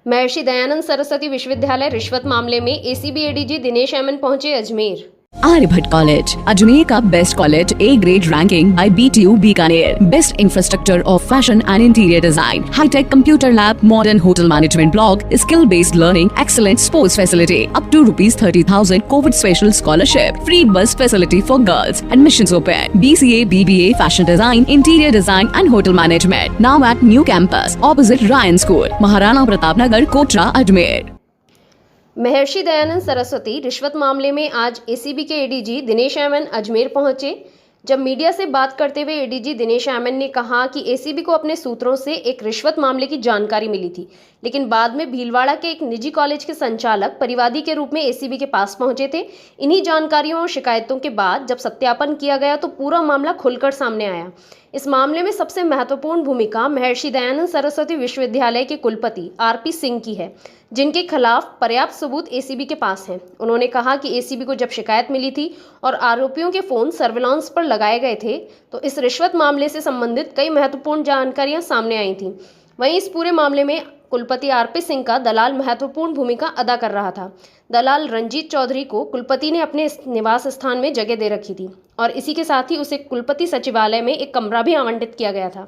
महर्षि दयानंद सरस्वती विश्वविद्यालय रिश्वत मामले में एसीबी एडीजी दिनेश एमएन पहुंचे अजमेर। आर्यभट्ट कॉलेज, अजमेर का best college, A grade ranking by BTU Bikaner, best infrastructure of fashion and interior design, hi-tech computer lab, modern hotel management block, skill based learning, excellent sports facility, up to ₹30,000 covid special scholarship, free bus facility for girls, admissions open, BCA, BBA, fashion design, interior design and hotel management, now at new campus opposite Ryan school, Maharana Pratap Nagar, Kotra, Ajmer. Maharshi Dayanand Saraswati रिश्वत मामले में आज ACB के ADG Dinesh MN Ajmer पहुंचे। जब media से बात करते हुए एडीजी दिनेश एमएन ने कहा कि एसीबी को अपने सूत्रों से एक रिश्वत मामले की जानकारी मिली थी, लेकिन बाद में भीलवाड़ा के एक निजी कॉलेज के संचालक परिवादी के रूप में एसीबी के पास पहुंचे थे। इन्हीं जानकारियों और शिकायतों के बाद जब सत्यापन किया गया तो पूरा मामला खुलकर सामने आया। इस मामले में सबसे महत्वपूर्ण भूमिका महर्षि दयानंद सरस्वती विश्वविद्यालय के कुलपति आरपी सिंह की है, जिनके खिलाफ पर्याप्त सबूत एसीबी के पास हैं। उन्होंने कहा कि एसीबी को जब शिकायत मिली थी और आरोपियों के फोन सर्विलांस पर लगाए गए थे तो इस रिश्वत मामले से संबंधित कई महत्वपूर्ण जानकारियां सामने आई थीं। वहीं इस पूरे मामले में कुलपति आरपी सिंह का दलाल महत्वपूर्ण भूमिका अदा कर रहा था। दलाल रंजीत चौधरी को कुलपति ने अपने निवास स्थान में जगह दे रखी थी और इसी के साथ ही उसे कुलपति सचिवालय में एक कमरा भी आवंटित किया गया था।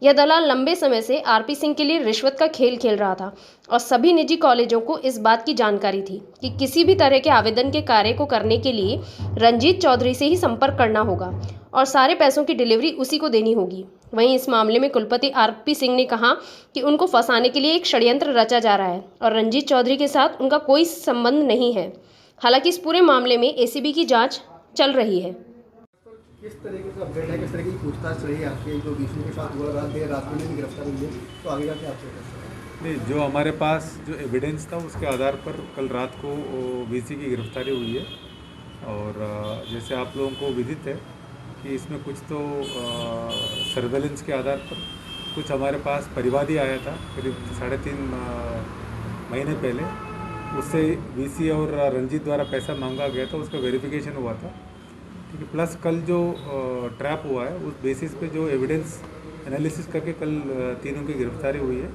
यह दलाल लंबे समय से आरपी सिंह के लिए रिश्वत का खेल खेल रहा था और सभी निजी कॉलेजों को इस बात की जानकारी थी कि किसी भी तरह के आवेदन के कार्य को करने के लिए रंजीत चौधरी से ही संपर्क करना होगा और सारे पैसों की डिलीवरी उसी को देनी होगी। वहीं इस मामले में कुलपति आरपी सिंह ने कहा कि उनको फंसाने के लिए एक षड्यंत्र रचा जा रहा है और रंजीत चौधरी के साथ उनका कोई संबंध नहीं है। हालांकि इस पूरे मामले में एसीबी की जांच चल रही है। किस तरीके का अपडेट है, किस तरह की पूछताछ रही है आपके जो बीसी के साथ हुआ, रात में भी गिरफ्तारी हुई है, तो आगे का क्या आपसे? नहीं, जो हमारे पास जो एविडेंस था उसके आधार पर कल रात को बीसी की गिरफ्तारी हुई है। और जैसे आप लोगों को विदित है कि इसमें कुछ तो सर्वेलेंस के आधार पर कुछ हमारे पास परिवादी आया था करीब 3.5 महीने पहले, उससे बीसी और रंजीत द्वारा पैसा मांगा गया था, उसका वेरिफिकेशन हुआ था। ठीक है, प्लस कल जो ट्रैप हुआ है उस बेसिस पे जो एविडेंस एनालिसिस करके कल तीनों की गिरफ्तारी हुई है।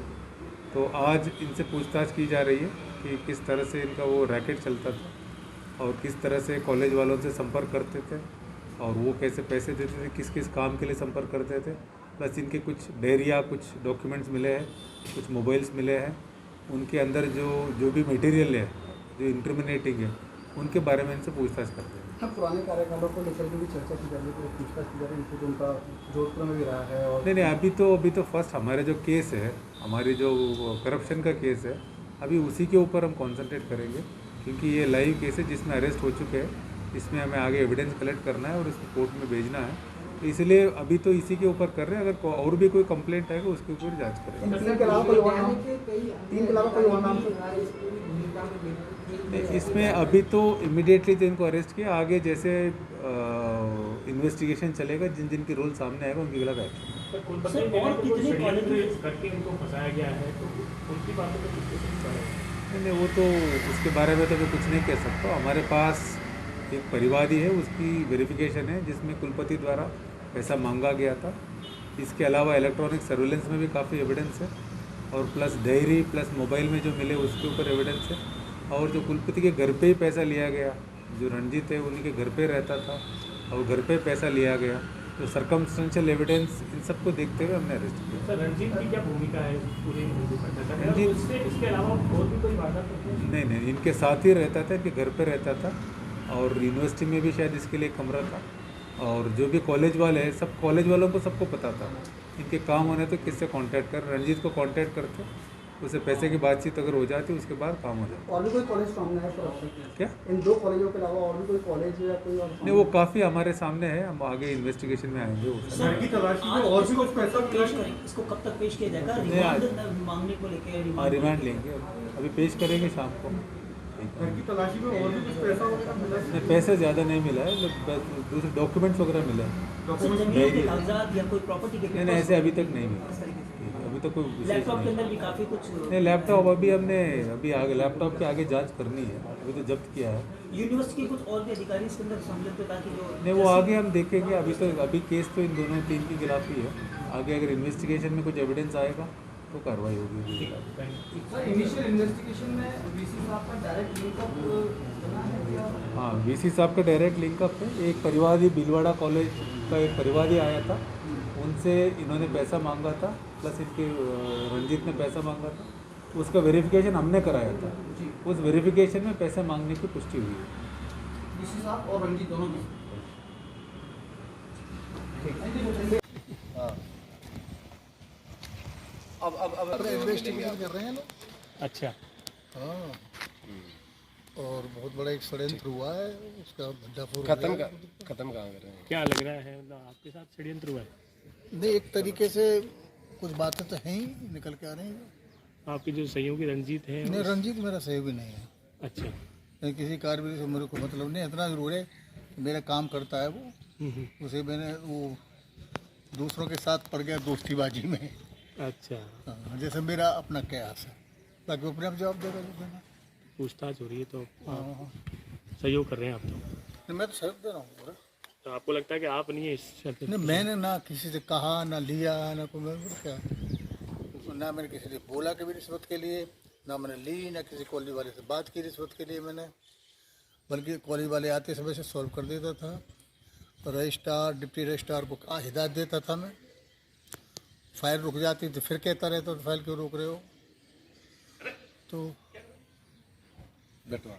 तो आज इनसे पूछताछ की जा रही है कि किस तरह से इनका वो रैकेट चलता था और किस तरह से कॉलेज वालों से संपर्क करते थे और वो कैसे पैसे देते थे, किस किस काम के लिए संपर्क करते थे। प्लस इनके कुछ डायरिया, कुछ डॉक्यूमेंट्स मिले हैं, कुछ मोबाइल्स मिले हैं, उनके अंदर जो भी मटेरियल है जो इंक्रिमिनेटिंग है उनके बारे में इनसे पूछताछ करते हैं। हाँ, पुराने कार्यकालों को लेकर के भी चर्चा की जा रही है, पूछताछ की जा रही है, तो उनका जोधपुर में भी रहा है। और नहीं, अभी तो फर्स्ट हमारे जो केस है, हमारी जो करप्शन का केस है, अभी उसी के ऊपर हम कॉन्सेंट्रेट करेंगे क्योंकि ये लाइव केस है जिसमें अरेस्ट हो चुके हैं। इसमें हमें आगे एविडेंस कलेक्ट करना है और इसको कोर्ट में भेजना है, तो इसलिए अभी तो इसी के ऊपर कर रहे हैं। अगर और भी कोई कंप्लेंट आएगा उसके ऊपर जांच करेंगे। तीन के अलावा कोई और नाम इसमें अभी तो इमीडिएटली तो इनको अरेस्ट किया, आगे जैसे इन्वेस्टिगेशन चलेगा, जिन जिन के रोल सामने आएगा उनके खिलाफ एक्शन। नहीं, वो तो उसके बारे में तो मैं कुछ नहीं कह सकता। हमारे पास एक परिवादी है, उसकी वेरिफिकेशन है जिसमें कुलपति द्वारा पैसा मांगा गया था। इसके अलावा इलेक्ट्रॉनिक सर्विलेंस में भी काफ़ी एविडेंस है और प्लस डायरी प्लस मोबाइल में जो मिले उसके ऊपर एविडेंस है। और जो कुलपति के घर पे ही पैसा लिया गया, जो रंजीत है उन्हीं के घर पे रहता था और घर पे पैसा लिया गया, तो सर्कमस्टेंशियल एविडेंस इन सबको देखते हुए हमने अरेस्ट किया। सर, रंजीत की क्या भूमिका है पूरे रंजीत इसके अलावा और भी कोई वारदात? नहीं, इनके साथ ही रहता था, इनके घर पे रहता था और यूनिवर्सिटी में भी शायद इसके लिए कमरा था। और जो भी कॉलेज वाले हैं, सब कॉलेज वालों को सबको पता था इनके काम होने तो किससे कांटेक्ट कर, रंजीत को कांटेक्ट करते, उसे पैसे की बातचीत अगर हो जाती उसके बाद काम हो जाता। और भी कोई कॉलेज सामने है सर? क्या इन 2 कॉलेजों के अलावा और भी कोई कॉलेज या कोई और? नहीं, वो काफ़ी हमारे सामने है, हम आगे इन्वेस्टिगेशन में आएंगे। सर की तलाशी में और भी कुछ पैसा इसको कब तक पेश किया जाएगा? रिमांड मांगने को लेकर हाँ, रिमांड लेंगे, अभी पेश करेंगे शाम को। की तलाशी में और भी कुछ पैसा वगैरह मिला है? नहीं, पैसे ज़्यादा नहीं मिला है, दूसरे डॉक्यूमेंट्स वगैरह मिले हैं। कागजात या कोई प्रॉपर्टी के? नहीं, ऐसे अभी तक नहीं मिला, अभी तक कोई लैपटॉप के अंदर भी काफ़ी कुछ? नहीं, लैपटॉप अभी आगे लैपटॉप के आगे जांच करनी है, अभी तो जब्त किया है। यूनिवर्सिटी के कुछ और भी अधिकारी इसके अंदर सम्मिलित थे ताकि जो नहीं, वो आगे हम देखेंगे। अभी केस तो इन दोनों 3 के खिलाफ ही है। आगे अगर इन्वेस्टिगेशन में कुछ एविडेंस आएगा तो कार्रवाई होगी। सर इनिशियल इन्वेस्टिगेशन में वीसी साहब का डायरेक्ट लिंकअप बना है क्या? हाँ, वीसी साहब का डायरेक्ट लिंकअप है। एक परिवादी भीलवाड़ा कॉलेज का एक परिवादी आया था, उनसे इन्होंने पैसा मांगा था, प्लस इनके रंजीत ने पैसा मांगा था। उसका वेरिफिकेशन हमने कराया था, उस वेरिफिकेशन में पैसे मांगने की पुष्टि हुई है। वीसी साहब और रंजीत दोनों में अब इन्वेस्टिगेशन कर रहे हैं लोग। अच्छा, हाँ, और बहुत बड़ा एक षड्यंत्र हुआ है, उसका भंडाफोड़ खत्म कहाँ कर रहे हैं? क्या लग रहा है मतलब आपके साथ षड्यंत्र हुआ है? नहीं, एक तरीके से कुछ बातें तो हैं ही निकल के आ रही हैं। आपके जो सहयोगी रंजीत है नहीं, रंजीत मेरा सहयोगी नहीं है। अच्छा, नहीं, किसी कार्य से मेरे को मतलब नहीं, इतना जरूर है कि मेरा काम करता है वो, उसे मैंने वो दूसरों के साथ पड़ गया दोस्तीबाजी में। अच्छा, हाँ, जैसे मेरा अपना कयास है, बाकी वो अपने आप जवाब देगा जो देना। पूछताछ हो रही है तो हाँ, आप हाँ। सहयोग कर रहे हैं आप तो। नहीं, मैं तो सहयोग दे रहा हूँ पूरा। तो आपको लगता है कि आप नहीं है इस शर्त नहीं, मैंने ना किसी से कहा, ना लिया, ना कोई, मैं क्या, ना मैंने किसी से बोला कभी रिश्वत के लिए, ना मैंने ली, ना किसी कॉलेज वाले से बात की रिश्वत के लिए मैंने, बल्कि कॉलेज वाले आते समय से सॉल्व कर देता था। रजिस्ट्रार, डिप्टी रजिस्ट्रार को हिदायत देता था मैं, फाइल रुक जाती तो फिर कहता रहता तो फाइल क्यों रोक रहे हो, तो बटवा